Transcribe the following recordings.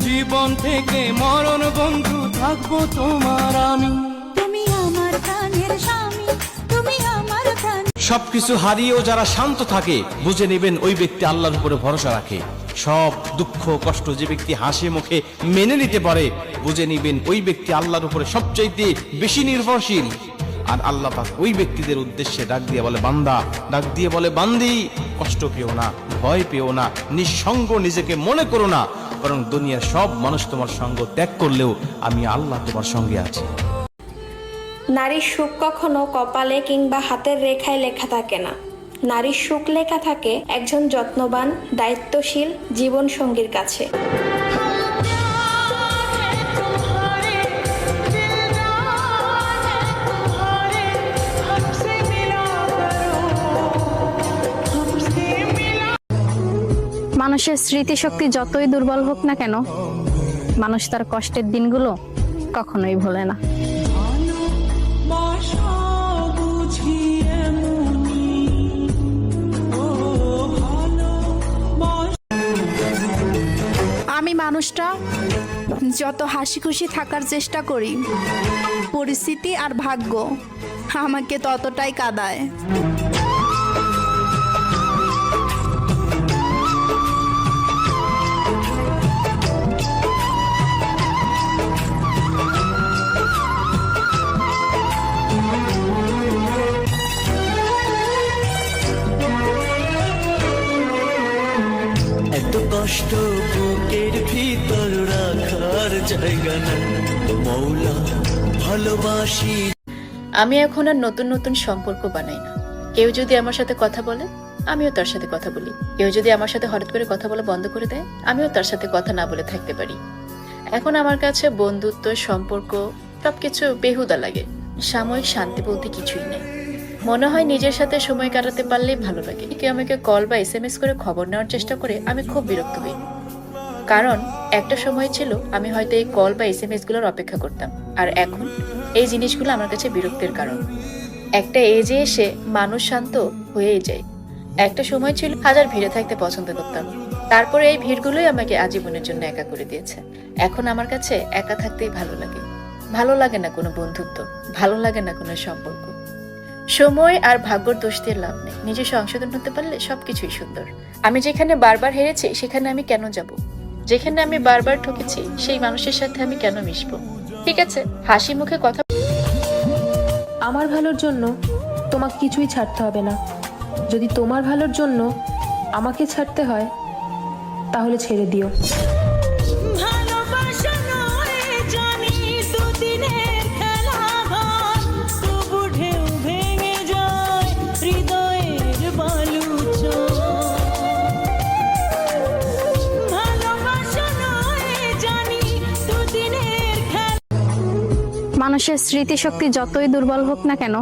জীবন থেকে মরণ বন্ধু থাকবো তোমার আমি। তুমি আমার প্রাণের স্বামী, তুমি আমার প্রাণ। সবকিছু হারিয়েও যারা শান্ত থাকে বুঝে নেবেন ওই ব্যক্তি আল্লাহর উপরে ভরসা রাখে। সব দুঃখ কষ্ট যে ব্যক্তি হাসি মুখে মেনে নিতে পারে বুঝে নেবেন ওই ব্যক্তি আল্লাহর উপরে সবচাইতে বেশি নির্ভরশীল। আর আল্লাহ পাক ওই ব্যক্তিদের উদ্দেশ্যে ডাক দিয়ে বলে বান্দা, ডাক দিয়ে বলে বান্দি, কষ্ট পেও না, ভয় পেও না, নিঃসঙ্গ নিজেকে মনে করো না, বরং দুনিয়ার সব মানুষ তোমার সঙ্গ ত্যাগ করলেও আমি আল্লাহ তোমার সঙ্গে আছি। নারীর সুখ কখনো কপালে কিংবা হাতের রেখায় লেখা থাকে না। নারীর সুখ লেখা থাকে একজন যত্নবান, দায়িত্বশীল জীবন সঙ্গীর কাছে। মানুষের স্মৃতিশক্তি যতই দুর্বল হোক না কেন, মানুষ তার কষ্টের দিনগুলো কখনোই ভোলে না। আমি মানুষটা যত হাসি খুশি থাকার চেষ্টা করি, পরিস্থিতি আর ভাগ্য আমাকে ততটাই কাঁদায়। এত কষ্ট বুকের ভিতর রাখার জায়গা না মৌলা, ভালোবাসি। আমি এখন আর নতুন নতুন সম্পর্ক বানাই না। কেউ যদি আমার সাথে কথা বলে আমিও তার সাথে কথা বলি। কেউ যদি আমার সাথে হঠাৎ করে কথা বলা বন্ধ করে দেয় আমিও তার সাথে কথা না বলে থাকতে পারি। এখন আমার কাছে বন্ধুত্ব, সম্পর্ক সবকিছু বেহুদা লাগে। সাময়িক শান্তি বলতে কিছুই নেই। মনে হয় নিজের সাথে সময় কাটাতে পারলেই ভালো লাগে। কেউ আমাকে কল বা SMS করে খবর নেওয়ার চেষ্টা করে আমি খুব বিরক্ত হই। কারণ একটা সময় ছিল আমি হয়তো এই কল বা SMS গুলোর অপেক্ষা করতাম, আর এখন এই জিনিসগুলো আমার কাছে বিরক্তির কারণ। একটা এজে এসে মানুষ শান্ত হয়েই যায়। একটা সময় ছিল হাজার ভিড়ে থাকতে পছন্দ করতাম, তারপরে এই ভিড়গুলোই আমাকে আজীবনের জন্য একা করে দিয়েছে। এখন আমার কাছে একা থাকতেই ভালো লাগে। ভালো লাগে না কোনো বন্ধুত্ব, ভালো লাগে না কোনো সম্পর্ক। সময় আর ভাগ্যর দোষ দিয়ে লাভ নেই। নিজে সংশোধন হতে পারলে সবকিছুই সুন্দর। আমি যেখানে বারবার হেরেছি সেখানে আমি কেন যাব? যেখানে আমি বারবার ঠকেছি সেই মানুষের সাথে আমি কেন মিশবো? ঠিক আছে, হাসি মুখে কথা। আমার ভালোর জন্য তোমাকে কিছুই ছাড়তে হবে না। যদি তোমার ভালোর জন্য আমাকে ছাড়তে হয় তাহলে ছেড়ে দিও। মানুষের স্মৃতিশক্তি যতই দুর্বল হোক না কেন,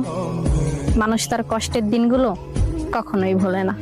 মানুষ তার কষ্টের দিনগুলো কখনোই ভোলে না।